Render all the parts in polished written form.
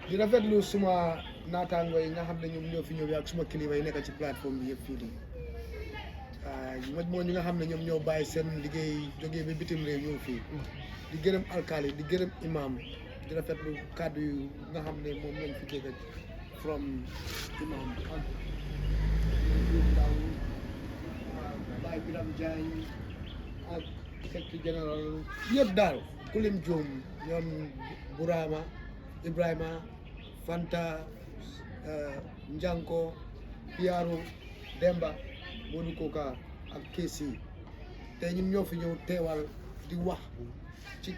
di rafetlu suma naataango yi nga xam ne ñoom ñoo fi ñëw ak suma kilifa yi nekk ci plateforme bi yëpp fii nii moo ñi nga xam ne ñoom ñoo bàyyi seen liggéey jógee ba bitim réew ñëw fii di gërëm alkaali di gërëm imam di rafetlu kàddu yu nga xam ne moom lañ fi dégg from imam ak Ndaw Baye Biram Diagne ak secrétaire général yëpp daal ku lim juum ñoom Burama Ibrahima Fanta Njanko Piaro Demba Modou Koka ak Kessi te ñun ñoo fi ñëw teewal di wax ci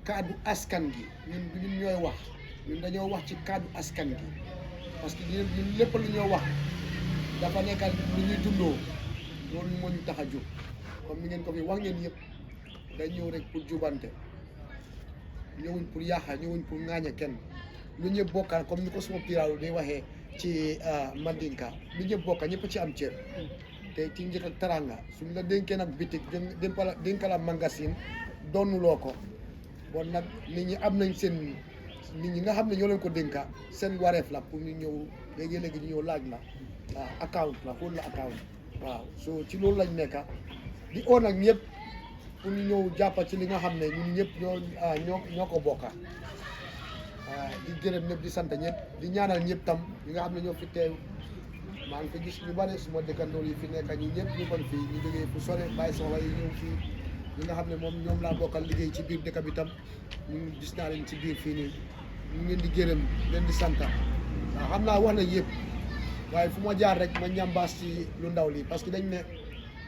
kaddu askan gi ñun ñooy wax ñun dañoo wax ci kaddu askan gi parce que ñun lépp lu ñoo wax dafa nekkal lu ñuy dundoo loolu moo ñu tax a jóg comme ni ngeen ko fi wax ngeen yëpp dañ ñëw rek pour jubante ñëwuñ pour yaaxa ñëwuñ pour ŋaaña kenn lu ñëpp bokka comme ni ko suma piraalu day waxee ci Mandinka lu ñëpp bokka ñëpp ci am cër te ci njëkk ak taranga suñ la dénkee nag bitik dénkala magasin doonuloo ko bon nag nit ñi am nañ seen nit ñi nga xam ne ñoo leen ko dénka seen wareef la pour ñu ñëw léegi-léegi ñu ñëw laaj la account la xool la account waaw so ci loolu lañ nekka di oo nag ñëpp pour ñu ñëw jàppa ci li nga xam ne ñun ñëpp ñoo ko bokka di gërëm ñëpp di sant ñëpp di ñaanal ñëpp tam ñi nga xam ne ñoo fi teew maa ngi fi gis ñu bari suma dëkkandoor yi fi nekk ñi ñëpp ñu kon fii ñu jógee fu sore bàyyi soxla yi ñëw fii ñi nga xam ne moom ñoom laa bokkal liggéey ci biir dëkk bi tam ñu gis naa leen ci biir fii nii ñu ngeen di gërëm leen di sant waaw xam naa wax nañ yëpp waaye fu ma jaar rek ma ñambaas ci lu ndaw lii parce que dañ ne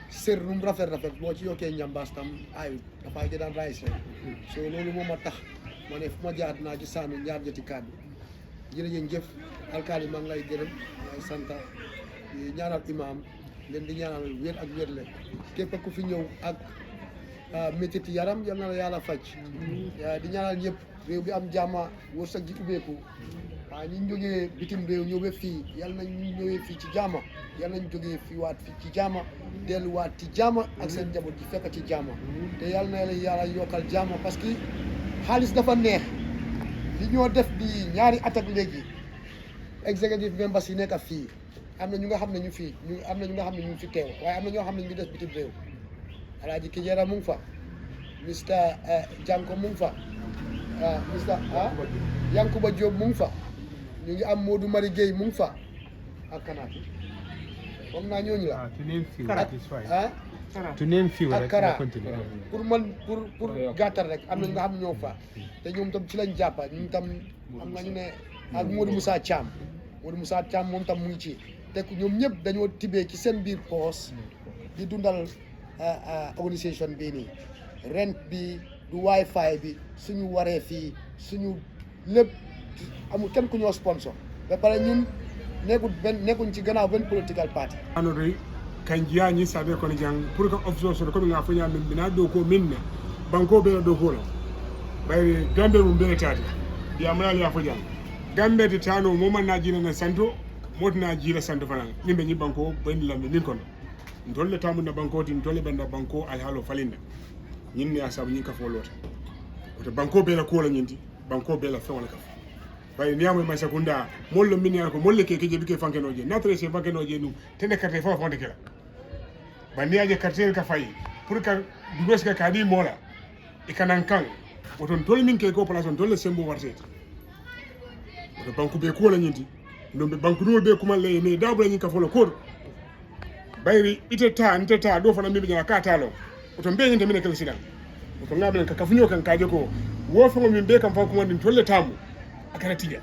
sër nu mu rafet boo ci yokkee ñambaas tam ayut dafaa jë daan raïs rek so loolu moom a tax ma ne fu ma jaar naa ci saanu ñaar jëti kàddu jërëjëf alkaali maa ngi lay gërëm lay sant di ñaanal imam leen di ñaanal wér ak wér leen képp ku fi ñëw ak métit yaram yal na la yàlla faj di ñaanal ñëpp réew bi am jàmma wërsëg ji ubbeeku waaw ñu jógee bitim réew ñëwee fii yal nañ ñu ñëwee fii ci jàmma yal nañ jógee fii waat fii ci jàmma delluwaat ci jàmma ak seen njaboot ji fekk ci jàmma te yal na yàlla yokkal jàmma parce que xaalis dafa neex li ñoo def di ñaari at ak léegi executive members yi nekk fii am na ñu nga xam ne ñu fii am na ñu nga xam ne ñu fi teew waaye am na ñoo xam ne ñu ngi des bitim réew Alaaji Kijera mu ngi fa Mr Janko mu ngi fa Mr Yankuba Diop mu ngi fa ñu ngi am Modou Mari Gueye mu ngi fa ak kanaati comme naa ñooñu la ak Kara pour man pour gàttal rek am na ñu nga xam ne ñoo fa te ñoom tam ci lañ jàppa ñun tam am nañu ne ak Modou Moussa Thiam moom tam mu ngi ci te ñoom ñëpp dañoo tibbee ci seen biir poos di dundal organisation bii nii rent bi du wifi bi suñu waree fii suñu lépp amul kenn ku ñoo sponsor ba pare ñun nekkuñ ci gannaaw benn political party anodoy kanjiya ñi sabe kono jang pour que office so ko nga fanya min bina do ko minne banko be do ko la bay gambe mum be tati ya mana ya fo jang gambe de tano mo man na jina na santo modna jira santo fanan nimbe ñi banko bandi lambe min kono ndolle tamu na banko tin tolle banda banko al halo falinda ñinni asabu ñi ka fo lota to banko be la ko la ñinti banko be la fe wala ka bay niamo ma sekunda mollo min ya ko molle ke je bike fankenoje natre se fankenoje nu tende carte fo fonde kala bandiaje carte ka fay pour que dugos ka kadi mola e kanan kan woton tol min ke ko place on tolle sembo warte to banko be ko la ñinti ndombe banko do be kuma le ne dabula ñi ka fo la ko bayri iteta do fana mbi jana ka talo woton be ñinde min kala sidan woton ngaben ka kafunyo kan kaje ko wo fo min be kan fa kuma din tolle tamu akana tiga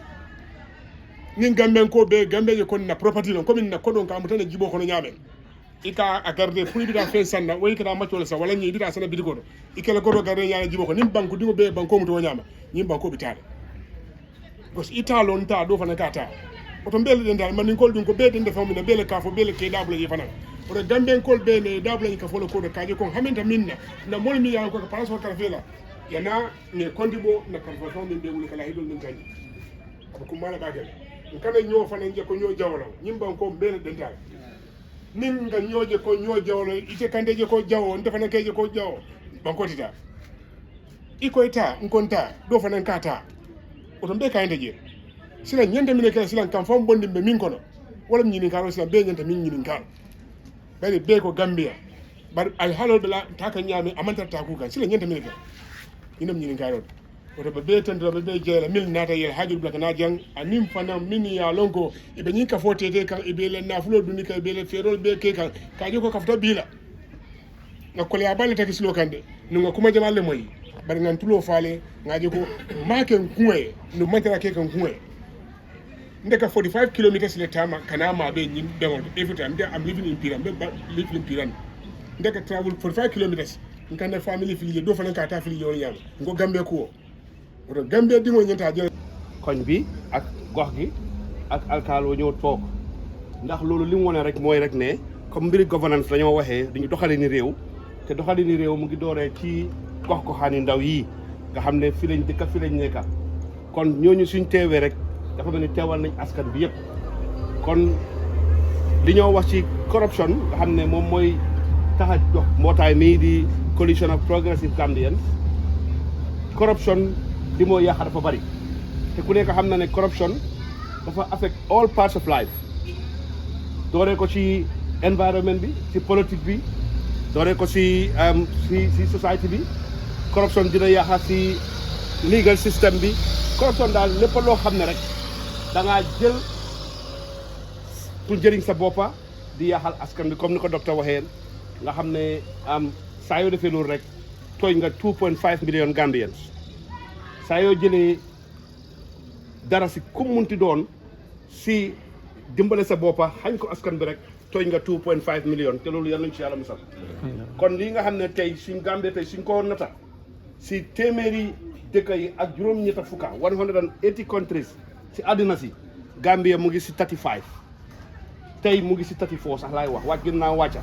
nin gamben ko be gambe je kon na property non comme na kodon ka mutane jibo kono nyaabe ika a garder pour bida fen sanda way kada matol sa wala nyi bida sana bidigo do ikela godo garder nyaana jibo ko nim banku dingo be banko muto nyaama nyim banko bitale bos italo nta do fana kata oto mbele den dal man ni kol dun ko be den defo min bele ka fo bele ke dabula yi fana oto gamben kol be ne dabula yi ka fo ko do kaje ko haminta minna na mol mi ya ko ka paras kala fela yana ne kondibo na kan fo min be wuli kala hidol min tani ko mala bagel kana ñoo fana je ko ñoo jawlo ñimban ko mbele dental nin nga ñooje ko ñoo jawlo ite kande je ko jawo nda fana keje ko jawo banko tita iko ita nkonta do fana kata oto be kayande je sila ñente mine kala sila kam fam bondi be min kono wala ñini kala sila be ñente min ñini kala bari be ko Gambia bar al halol bela taka ñami amanta ta ku kan sila ñente mine kala inam ñini kala woto be be tan be be jela mil nata yel hajul blaka na jang anim fanam min ya lonko ibe ñi ka fotete kan ibe le nafulo duni ka ibe le ferol be ke kan ka joko kafta bila nga kole abale taki silo kande nunga kuma jamalle moy bari ngan tulo faale ngaje ko maken kuwe no mantara ke kan kuwe ndeka 45 kilometers le tama kana ma be nyim dewon every time I'm living in Piran be living in Piran ndeka travel 45 kilometers nkande family fili do fana ka ta fili yo yam ngo Gambia ko woto Gambia dimo ñenta jël koñ bi ak gox gi ak alkaalo ñëw toog ndax loolu li mu wone rek mooy rek ne comme mbiri governance la ñoo waxee dañu doxale ni réew te doxali ni réew mu ngi dooree ci gox goxaani ndaw yi nga xam ne fi lañ dëkk fi lañ nekka kon ñooñu suñ teewee rek dafa mel ni teewal nañ askan bi yëpp kon li ñoo wax ci corruption nga xam ne moom mooy tax a jox mbootaay mii di coalition of progressive Gambians corruption li mooy yàq dafa bari te ku nekk xam na ne corruption dafa affect all parts of life dooree ko ci environment bi ci politique bi dooree ko ci society bi corruption dina yàqa ci legal system bi corruption daal lépp loo xam ne rek da ngaa jël pour njëriñ sa boppa di yàqal askan bi comme ni ko docteur waxee nga xam ne saa yoo defee loolu rek tooñ nga 2.5 million Gambians saa yoo jëlee dara si ku munti doon si dimbale sa boppa xañ ko askan bi rek tooñ nga 2.5 million te loolu yal nañu ci yàlla musal kon lii nga xam ne tey suñ Gambie tey suñ ko nata si téeméeri dëkk yi ak juróom-ñetta fukka 180 countries si àddina si Gambie mu ngi si 35 tey mu ngi si 34 sax laay wax gën naa wàcca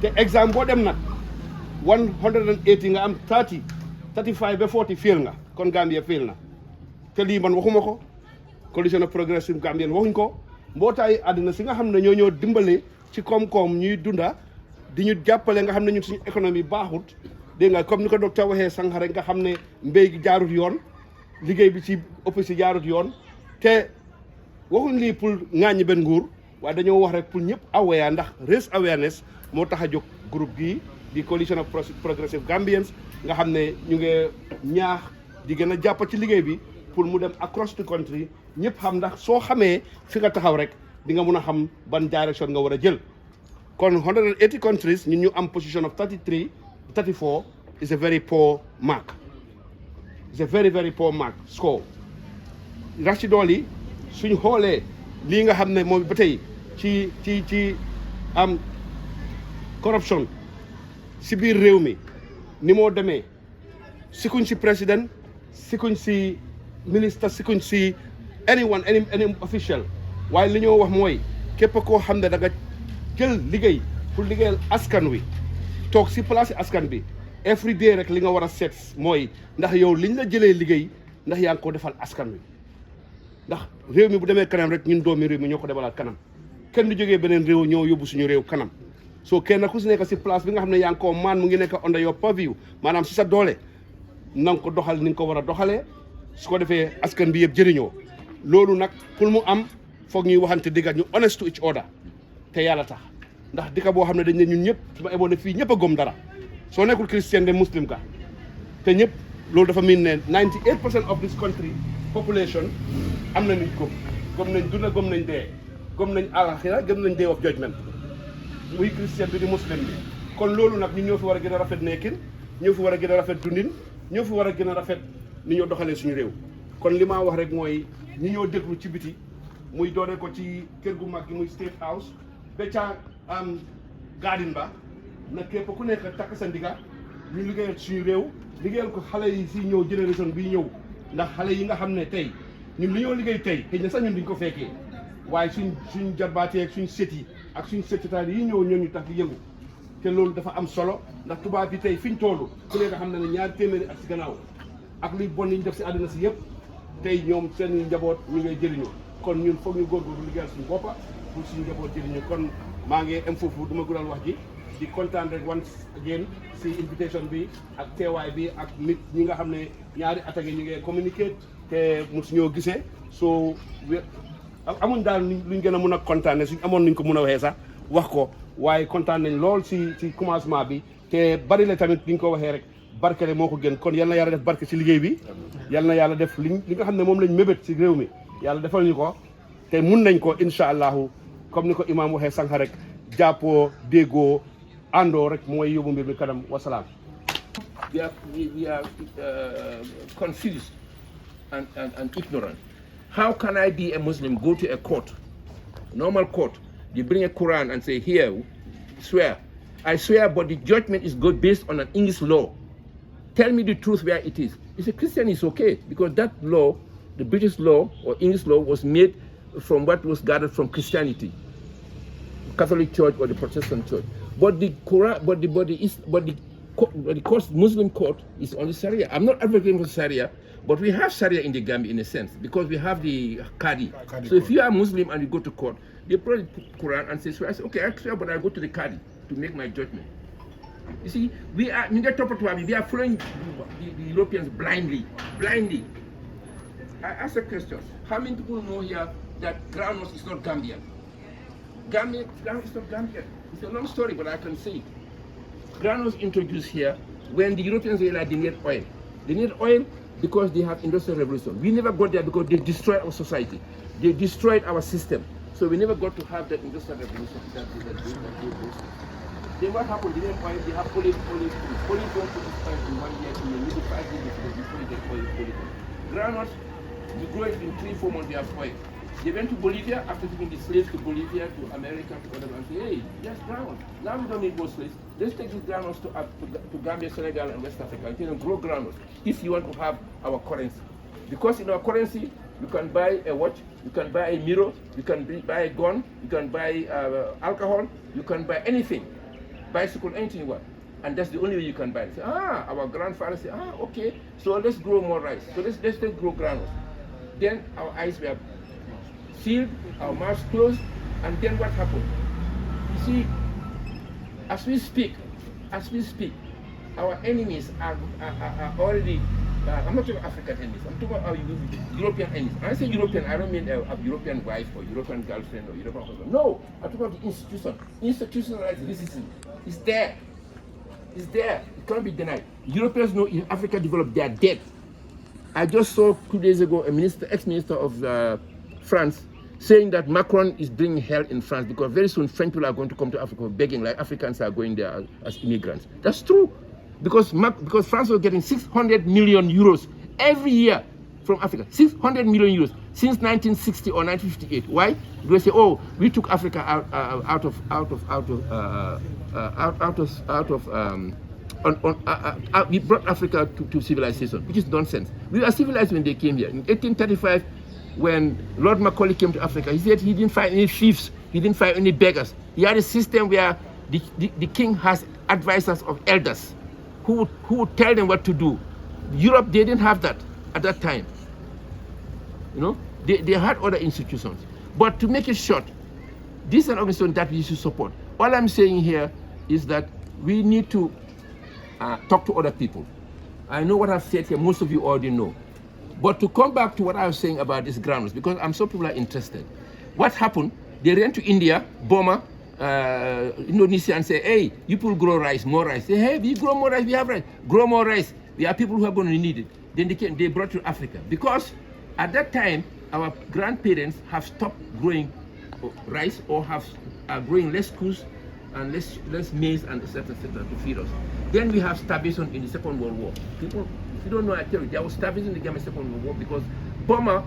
te exemple boo dem nag 180 nga am 30 35 ba 40 fail nga kon Gambie fail na te lii man waxuma ko coalition of progressive Gambian waxuñ ko mbootaay àddina si nga xam ne ñoo dimbale ci koom-koom ñuy dunda di ñu jàppale nga xam ne ñun suñu économie baaxut dégg nga comme ni ko docteur waxee sànq rek nga xam ne mbéy gi jaarut yoon liggéey bi ci office yi jaarut yoon te waxuñ lii pour ŋaañi benn nguur waaye dañoo wax rek pour ñëpp aware ndax raise awareness moo tax a jóg groupe gii di coalition of progressive Gambians nga xam ne ñu ngi ñaax di gën a jàpp ci liggéey bi pour mu dem across the country ñëpp xam ndax soo xamee fi nga taxaw rek di nga mun a xam ban direction nga war a jël kon 180 countries ñun ñu am position of 34 is a very poor mark. It's a very, very poor mark score. rax ci dool yi suñ xoolee lii nga xam ne moom ba tey ci am corruption si biir réew mi ni moo demee sikuñ si président sikuñ si ministre sikuñ si any official waaye li ñoo wax mooy képp koo xam ne da nga jël liggéey pour liggéeyal askan wi toog si place askan bi every day rek li nga war a seet mooy ndax yow liñ la jëlee liggéey ndax yaa ngi ko defal askan wi ndax réew mi bu demee kanam rek ñun doomi réew mi ñoo ko demalaat kanam kenn du jógee beneen réew ñoo yóbbu suñu réew kanam soo kenn ku si nekk si place bi nga xam ne yaa ngi koo maan mu ngi nekk under your purview maanaam si sa doole na nga ko doxal ni nga ko war a doxalee su ko defee askan bi yëpp jëriñoo loolu nag pour mu am foog ñuy waxante digga ñu honest to each other te yàlla tax ndax dika boo xam ne dañ ne ñun ñëpp su ma eboon ne fii ñëpp a gëm dara soo nekkul christian de muslim ka te ñëpp loolu dafa miin ne 98% of this country population am na nit gëm nañ dunda gëm nañ dee gëm nañ alaxira gëm nañ day of judgment muy christian bi di muslim bi kon loolu nag ñun ñoo fi war a gën a rafet nekkin ñoo fi war a gën a rafet dundin ñoo fi war a gën a rafet ni ñoo doxalee suñu réew kon li ma wax rek mooy ñi ñoo déglu ci biti muy doone ko ci kër gu mag gi muy State House ba ca garden ba na képp ku nekk takk sa ndiga ñu liggéeyal suñu réew liggéeyal ko xale yi si ñëw génération bi ñëw ndax xale yi nga xam ne tey ñun li ñoo liggéey tey xëy na sax ñun duñ ko fekkee waaye suñ jarbaatee ak suñ sët yi ak suñ sëtitaal yi ñëw ñoo ñu tax di yëngu te loolu dafa am solo ndax tubaab bi tey fi ñu toll ku nekk xam ne ne ñaari téeméeri ak si gannaaw ak luy bon yi ñu def si àddina si yëpp tey ñoom seen njaboot ñu ngay jëriñoo kon ñun foog ñu góorgóorlu liggéeyal suñu boppa pour suñu njaboot jëriñoo kon maa ngi am foofu du ma guddal wax ji di kontaan rek once again si invitation bi ak teewaay bi ak nit ñi nga xam ne ñaari attaques yi ñu ngi communiquer te mosu ñoo gisee so amuñ daal luñ gën a mun a kontaane suñ amoon nuñ ko mun a waxee sax wax ko waaye kontaan nañ lool si commencement bi te bari la tamit li ñu ko waxee rek barkele moo ko gën kon yal na yàlla def barke si liggéey bi yal na yàlla def li nga xam ne moom lañ mébét si réew mi yàlla defal ñu ko te mun nañ ko incha allahu comme ni ko imaam waxee sànq rek jàppoo déggoo àndoo rek mooy yóbbu mbir mi kanam wasalaam. We are confused and ignorant. How can I be a Muslim, go to a court, normal court, they bring a Quran and say, here, swear. I swear, but the judgment is good based on an English law. Tell me the truth where it is. If a Christian is okay, because that law, the British law or English law, was made from what was gathered from Christianity, Catholic Church or the Protestant Church. But the Quran, the court, Muslim court is only Sharia. I'm not advocating for Sharia, but we have Sharia in the Gambia in a sense because we have the Qadi. So if you are Muslim and you go to court, they put the Quran and say, so I say, okay, I swear, but I go to the Qadi to make my judgment. You see, we are following the Europeans blindly. I ask a question. How many people know here that groundnut is not Gambian? Groundnut is not Gambian. It's a long story, but I can say it. Groundnut was introduced here when the Europeans realized they need oil. They need oil because they have industrial revolution. We never got there because they destroyed our society. They destroyed our system. So we never got to have that industrial revolution. Then what happened? They didn't oil, they have olive trees. Olive don't produce in 1 year, in maybe 5 years before you get olive. Groundnuts, you grow it in 3-4 months, they have oil. They went to Bolivia after taking the slaves to Bolivia, to America, to whatever, and say, hey, yes, groundnuts. Now we don't need more slaves. Let's take these groundnuts to Gambia, Senegal, and West Africa and tell them grow groundnuts if you want to have our currency. Because in our currency, you can buy a watch, you can buy a mirror, you can buy a gun, you can buy alcohol, you can buy anything, bicycle, anything you want. And that's the only way you can buy it. Say, our grandfathers say, okay, so let's grow more rice. So let's grow groundnuts. Then our eyes were sealed, our mouths closed, and then what happened? You see, as we speak, our enemies are already, I'm not talking about African enemies, I'm talking about our European enemies. When I say European, I don't mean a European wife or European girlfriend or European husband. No, I'm talking about the institution. Institutionalized racism is there. It's there. It can't be denied. Europeans know if Africa developed, they are dead. I just saw 2 days ago a ex-minister of France saying that Macron is bringing hell in France because very soon French people are going to come to Africa begging like Africans are going there as immigrants. That's true. Because France was getting 600 million euros every year from Africa. 600 million euros since 1960 or 1958. Why? They say, oh, we took Africa we brought Africa to civilization, which is nonsense. We were civilized when they came here. In 1835, when Lord Macaulay came to Africa, he said he didn't find any thieves, he didn't find any beggars. He had a system where the king has advisors of elders who would tell them what to do. Europe, they didn't have that at that time. You know, they had other institutions. But to make it short, this is an organization that we should support. All I'm saying here is that we need to talk to other people. I know what I've said here, most of you already know. But to come back to what I was saying about these groundnuts, because I'm sure people are interested. What happened? They ran to India, Burma, Indonesia, and say, hey, you people grow rice, more rice. Say, hey, we grow more rice, we have rice. Grow more rice. We have people who are going to need it. Then they brought to Africa. Because at that time, our grandparents have stopped growing rice or are growing less coos and less maize and etc. to feed us. Then we have starvation in the Second World War. People, if you don't know, I tell you, there was starvation in the Gambia Second World War because Burma,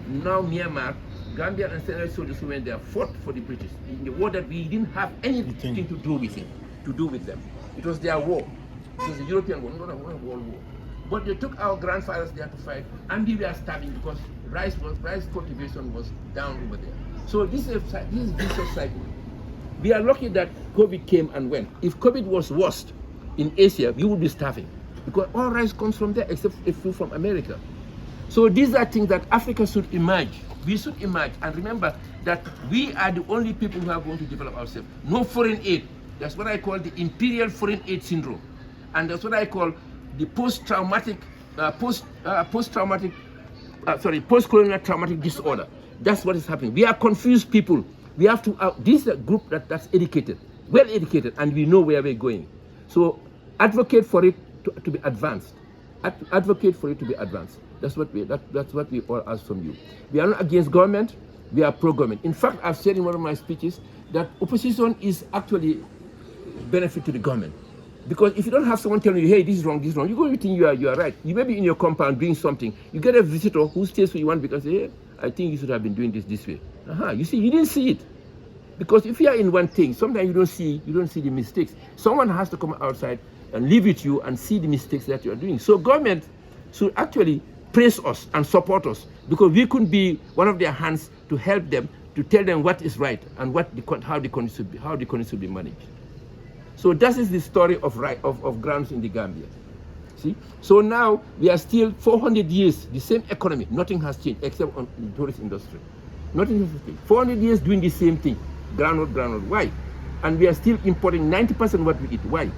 now Myanmar, Gambia and Senegal soldiers who went there fought for the British in the war that we didn't have anything to do with them. It was their war. It was a European war, not a World War. But they took our grandfathers there to fight, and we were starving because rice cultivation was down over there. So this is vicious cycle. We are lucky that COVID came and went. If COVID was worst in Asia, we would be starving because all rice comes from there except a few from America. So these are things that Africa should emerge. We should emerge and remember that we are the only people who are going to develop ourselves. No foreign aid. That's what I call the imperial foreign aid syndrome, and that's what I call the post-traumatic post-colonial traumatic disorder. That's what is happening. We are confused people. We have to, this is a group that's educated, well educated, and we know where we're going. So advocate for it to be advanced. Advocate for it to be advanced. That's what we all ask from you. We are not against government, we are pro-government. In fact, I've said in one of my speeches that opposition is actually benefit to the government. Because if you don't have someone telling you, hey, this is wrong, you're going to think you are right. You may be in your compound doing something. You get a visitor who stays where you want because, hey, I think you should have been doing this way. You see, you didn't see it. Because if you are in one thing, sometimes you don't see the mistakes. Someone has to come outside and live with you and see the mistakes that you are doing. So government should actually praise us and support us, because we could be one of their hands to help them, to tell them what is right and how the country should be managed. So that is the story of grounds in the Gambia. See? So now we are still 400 years, the same economy, nothing has changed except on the tourist industry. Nothing has changed. 400 years doing the same thing, groundnut. Why? And we are still importing 90% of what we eat. Why?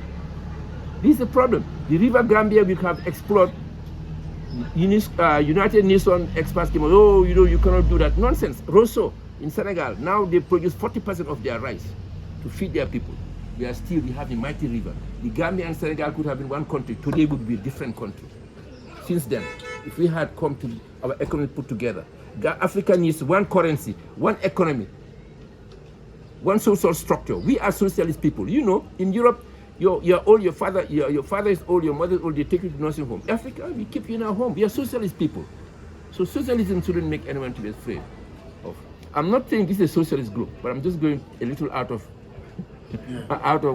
This is the problem. The river Gambia we have explored. United Nations experts came out, oh, you cannot do that. Nonsense. Rosso in Senegal, now they produce 40% of their rice to feed their people. We have a mighty river. The Gambia and Senegal could have been one country. Today would be a different country. Since then, if we had come to our economy put together, Africa needs one currency, one economy, one social structure. We are socialist people. In Europe, you're old, your father is old, your mother is old, they take you to nursing home. Africa, we keep you in our home. We are socialist people. So socialism shouldn't make anyone to be afraid of. I'm not saying this is a socialist group, but I'm just going a little out of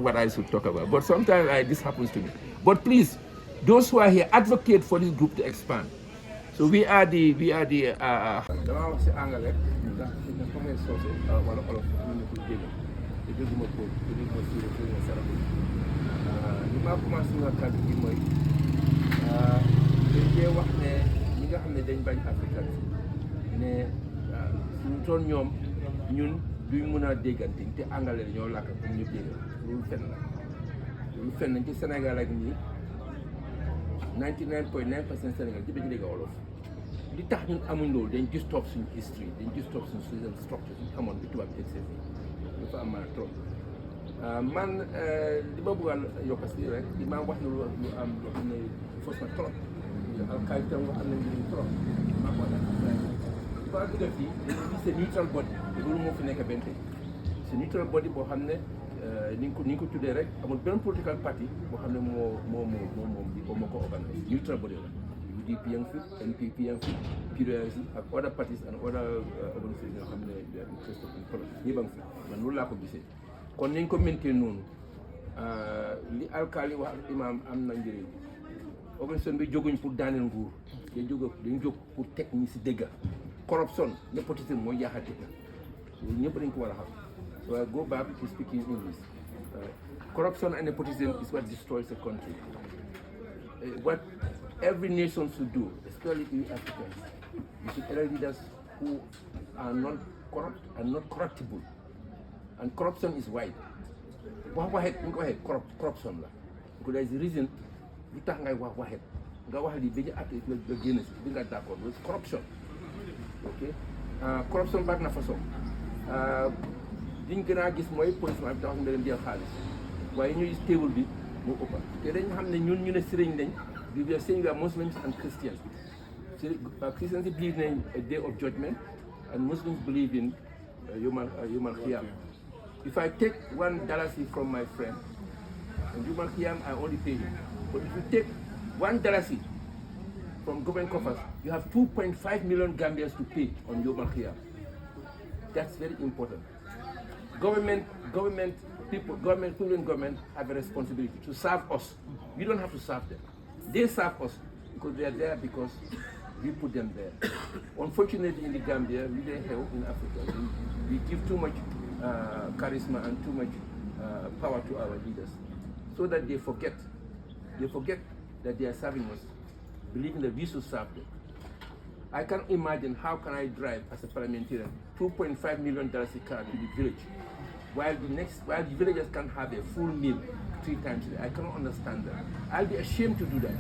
what I should talk about. But sometimes this happens to me. But please, those who are here, advocate for this group to expand. So we are the li ma commencé nga kàddu gi mooy dañ dee wax ne ñi nga xam ne dañ bañ Afrique ne suñu toon ñoom ñun duñ mën a déggante te anglais ñoo làkk pour ñu dégg loolu fen nañ ci Sénégal ak ñi 99.9% Sénégal ci dañu dégg wolof li tax ñun amuñ loolu dañ gis topp suñu history dañ gis topp suñu social structure suñu amoon bi tubaab bi excès dafa am trop man li ma bëggoon yokk si rek imaam wax na lu am loo xam ne fausse trop alkaay tam wax am na njëriñ trop maa ko wax ba dëgg fii dañuy c'est neutral body loolu moo fi nekk benn tey c'est neutral body boo xam ne ni nga ko tuddee rek amul benn political party boo xam ne moo ko organise neutral body la UDP yang fi NPP yang fi PDOIS ak other parties and other organisations yoo xam ne interest in politics ñëpp a ngi fi man loolu laa ko gisee. kon nañ ko maintenir noonu li alkaali wax ak imaam am na njëriñ organisation bi jóguñ pour daaneel nguur dañ jóg pour teg ñi si dëgga corruption nepotisme mooy yaaxal dëkk loolu ñëpp dañ ko war a xam so I go back to speaking English. Corruption and nepotism is what destroys the country. What every nation should do, especially we Africans, we should elect leaders who are not corrupt and not corruptible. And corruption is wide. Corruption la. Because there is a reason lu tax ngay wax nga wax li dañu àtte la génn si bi nga d'accord loolu corruption. Okay. Corruption bari na façon. Liñ gën a gis mooy policeman bi tax nga leen jël xaalis waaye ñuy table bi moo ëpp te dañ xam ne ñun ñu ne sëriñ lañ we are saying we are Muslims and Christians. Christians believe in a day of judgment and Muslims believe in Yawmal Qiyam. If I take $1 from my friend, and Yawmal Qiyam I only pay him. But if you take $1 from government coffers, you have 2.5 million Gambians to pay on Yawmal Qiyam. That's very important. Government have a responsibility to serve us. We don't have to serve them. They serve us because they are there because we put them there. Unfortunately, in the Gambia, we don't have in Africa. We give too much charisma and too much power to our leaders, so that they forget that they are serving us, believing that we should serve them. I can't imagine how can I drive as a parliamentarian $2.5 million car to the village, while the villagers can have a full meal 3 times a day. I cannot understand that. I'll be ashamed to do that.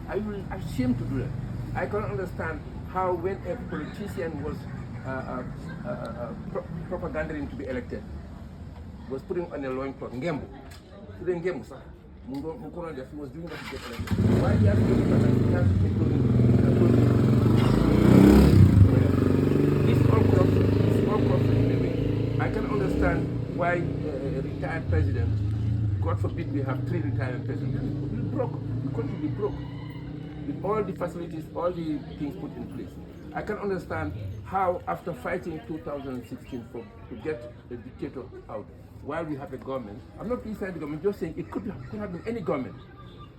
I will be ashamed to do that. I cannot understand how when a politician was propagandering to be elected, was putting on a loincloth, ngembu, today ngembu, sir. He was doing that to get elected. Why he has to do that? He has to It's all corruption. It's all corruption in a way. I can understand why a retired president, God forbid we have 3 retired presidents, will be broke. The country will be broke. With all the facilities, all the things put in place. I can understand how after fighting 2016 to get the dictator out, while we have a government, I'm not criticizing the government, just saying it could have been any government.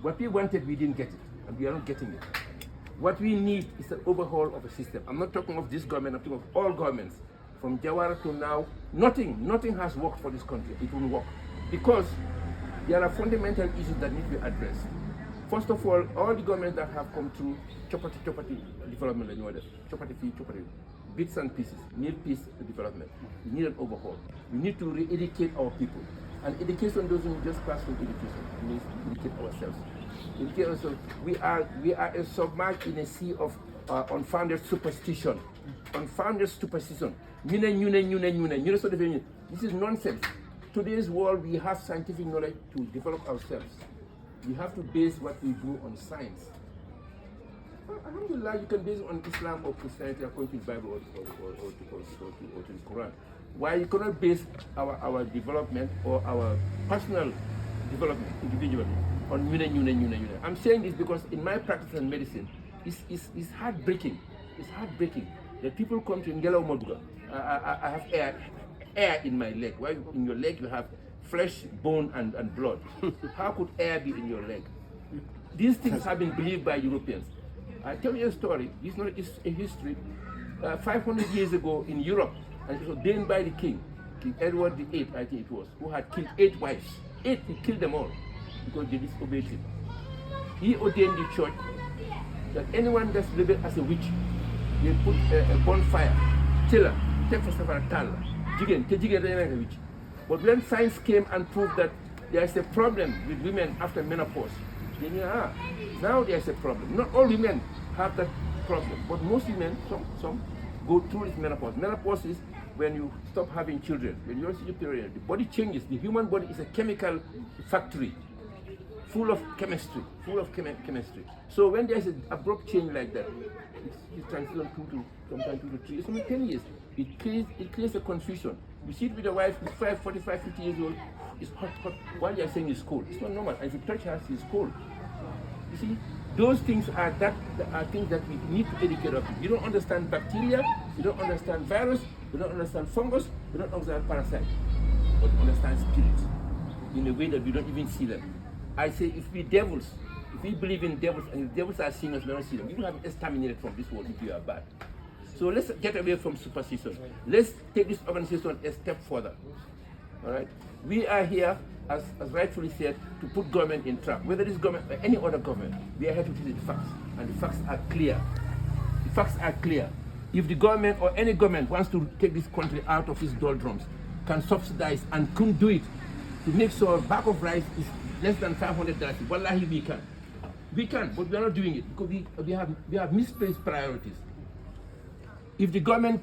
What we wanted, we didn't get it, and we are not getting it. What we need is an overhaul of a system. I'm not talking of this government, I'm talking of all governments. From Jawara to now, nothing has worked for this country. It will work. Because there are fundamental issues that need to be addressed. First of all the governments that have come through chopati development, chopati fee, chopati, bits and pieces, need peace development. We need an overhaul. We need to re-educate our people. And education doesn't just classroom education. We need to educate ourselves. Educate ourselves. We are submerged in a sea of unfounded superstition. Unfounded superstition. This is nonsense. Today's world, we have scientific knowledge to develop ourselves. We have to base what we do on science. Alhamdulillah, you can base it on Islam or Christianity according to the Bible or to the Quran. Why you cannot base our development or our personal development individually on yuna. I'm saying this because in my practice in medicine, it's heartbreaking. It's heartbreaking that people come to Ngela Moduga. I have air in my leg. Why in your leg you have flesh, bone, and blood? How could air be in your leg? These things have been believed by Europeans. I tell you a story. This is not a history. 500 years ago in Europe, and it was ordained by the king, King Edward VIII, I think it was, who had killed 8 wives. 8, he killed them all because they disobeyed him. He ordained the church that anyone that's labeled as a witch, they put a bonfire, tiller, take for several tala, jigen, a witch. But when science came and proved that there is a problem with women after menopause, then now there is a problem. Not all women have that problem, but most women, some go through this menopause. Menopause is when you stop having children. When you see your period, the body changes. The human body is a chemical factory, full of chemistry. So when there is an abrupt change like that, it's transition from 2 to 3. It's only 10 years. It creates a confusion. You sit with a wife who's 45, 50 years old, it's hot, while you're saying it's cold. It's not normal. And if you touch her, it's cold. You see, those things are things that we need to educate our people. You don't understand bacteria, you don't understand virus, you don't understand fungus, you don't understand parasite, but you understand spirits in a way that we don't even see them. I say, if we believe in devils, and if devils are seeing us, we don't see them, we will have exterminated from this world if we are bad. So let's get away from superstition. Let's take this organization a step further. All right? We are here, as rightfully said, to put government in trap. Whether this government or any other government, we are here to tell the facts. And the facts are clear. The facts are clear. If the government or any government wants to take this country out of its doldrums, can subsidize and couldn't do it to make sure a bag of rice is less than $500, wallahi we can. We can, but we are not doing it because we have misplaced priorities. If the government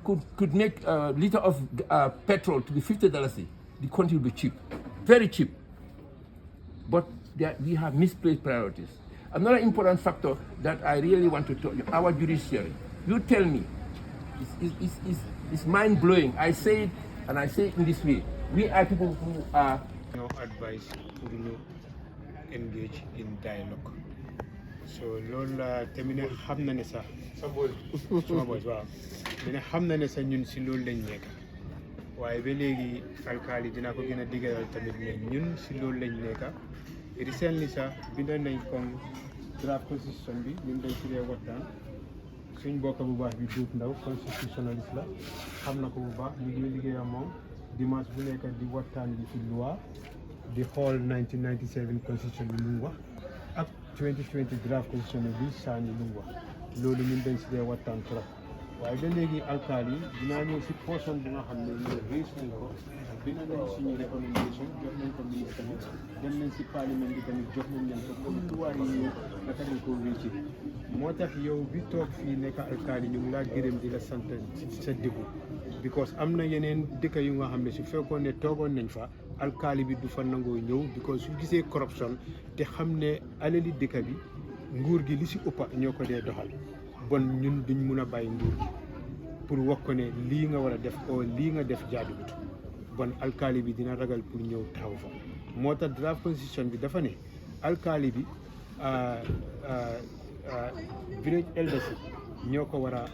could make a liter of petrol to be $50, the country will be cheap, very cheap. But we have misplaced priorities. Another important factor that I really want to talk about, our judiciary. You tell me, it's mind-blowing. I say it, and I say it in this way. We are people who are... No advice to engage in dialogue. So lola temine xamna ne sax sama boy waaw dina xamna ne sa ñun ci loolu lañ nekk waaye ba léegi alkaali dina ko gën a digalal tamit ne ñun ci loolu lañ nekk recently sax bind nañ comme draft constitution bi ñun dañ ci dee waxtaan suñ bokk bu baax bi duut ndaw constitutionnaliste la xam na ko bu baax ñu ngi liggéey ak moom dimanche bu nekk di waxtaan bi ci loi di xool 1997 constitution bi lu wax ak 2020 draft constitution bi saani lu wax loolu ñun dañ ci dee waxtaan trop waaye ba léegi alkaali dinaa ñëw si portion bi nga xam ne ñu raise nañ ko dina nañ suñu recommendation jox nañ ko ministre bi dem nañ si parlement bi tamit jox nañ leen ko comme luwaar yi ñëw naka dañ ko wécci moo tax yow bi toog fii nekk alkaali ñu ngi laa gërëm di la sant si sa déglu because am na yeneen dëkk yu nga xam ne su fekkoon ne toogoon nañ fa alkaali bi du fa nangoo ñëw because su gisee corruption te xam ne alali dëkk bi nguur gi li si ëppa ñoo ko dee doxal bon ñun duñ mun a bàyyi nguur gi pour wax ko ne lii nga war a def oo lii nga def jaaduwut bon alkaali bi dina ragal pour ñëw taxaw fa moo tax draft constitution bi dafa ne alkaali bi village elders ñoo ko war a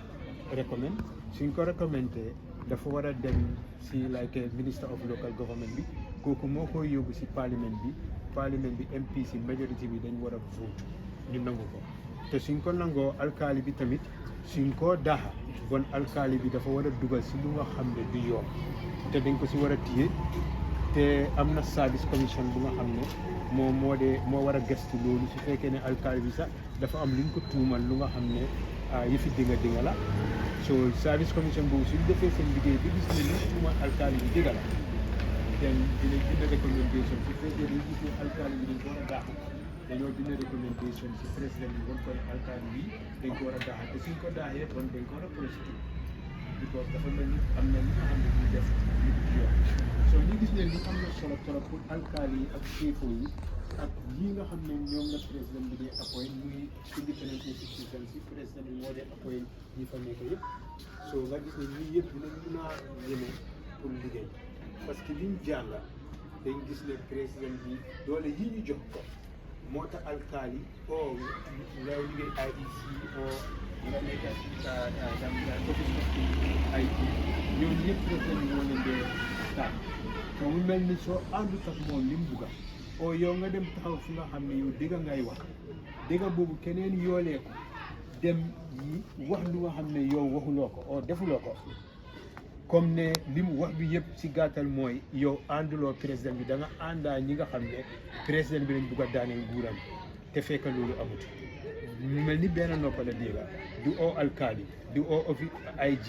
recommend suñ ko recommandé dafa war a dem si like minister of local government bi kooku moo koy yóbbu si parlement bi MPC majority bi dañ war a vote ñu nangu ko te suñ ko nangoo alkaali bi tamit suñ ko daaxa bon alkaali bi dafa war a dugal si lu nga xam ne du yoon te dañ ko si war a téye te am na service commission bu nga xam ne moo war a gëstu loolu su fekkee ne alkaali bi sax dafa am luñ ko tuumal lu nga xam ne yëfi dinga la so service commission boobu suñ defee seen liggéey bi gis ne luñ tuumal alkaali bi dinga la den dinañ bind recommandation su fekkee dañ gis ne alkaali bi dañ ko war a daaxa dañoo bind recommandation si président bi won ko ne alkaali bi dañ ko war a daaxa te suñ ko daaxee bon dañ ko war a prosecutor because dafa mel ni am na li nga xam ne ñuy def li ci yoon so ñu gis ne li am na solo trop pour alkaali yi ak CFO yi ak lii nga xam ne ñoom la président bi dee appoint muy independent institution si président bi moo dee appoint ñi fa nekk yëpp so nga gis ne ñii yëpp dinañ mun a yéene pour liggéey parce que liñ jàng dañ gis ne président bi doole yi ñu jox ko moo tax alkaali o ngay liggéey IEC o nga nekk office of IT ñooñu yëpp président bi moo leen dee taal so mu mel ni soo àndut ak moom li mu bugga o yow nga dem taxaw fu nga xam ne yow dëgg ngay wax dëgg boobu keneen yoolee ko dem wax lu nga xam ne yow waxuloo ko o defuloo ko comme ne li mu wax bi yëpp si gàttal mooy yow ànduloo président bi da nga àndaa ñi nga xam ne président bi lañ bugg a daaneel nguuram te fekk loolu amut mu mel ni benn noppa la dégga du oo alkaali du oo office IG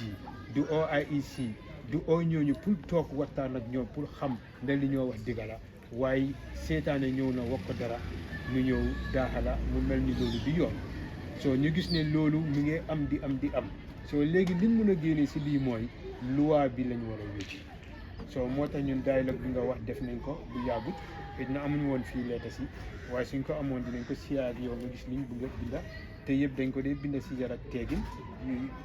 du oo IEC du oo ñooñu pour toog waxtaan ak ñoom pour xam ne li ñoo wax dëgg la waaye seetaane ñëw na wax ko dara ñu ñëw daaxala mu mel ni loolu di yoon soo ñu gis ne loolu mi ngi am di am soo léegi liñ mën a génnee si lii mooy loi bi lañ war a wécci soo moo tax ñun dialogue bi nga wax def nañ ko bu yàggut te na amuñu woon fii leeta si waaye suñ ko amoon dinañ ko siyaar yow nga gis liñ bëgg a binda te yëpp dañ ko dee binda si yar ak teegin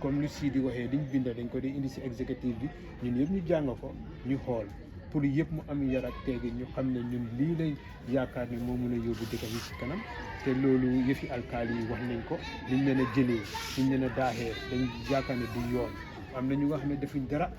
comme lu sii di waxee liñ binda dañ ko dee indi si exécutif bi ñun yëpp ñu jàng ko ñu xool pour yëpp mu am yar ak teegin ñu xam ne ñun lii lañ yaakaar ni moo mën a yóbbu dëkk bi si kanam te loolu yëfi alkaali yi wax nañ ko liñ leen a jëlee liñ leen a daaxee dañ yaakaar ne du yoon am na ñu nga xam ne defuñ dara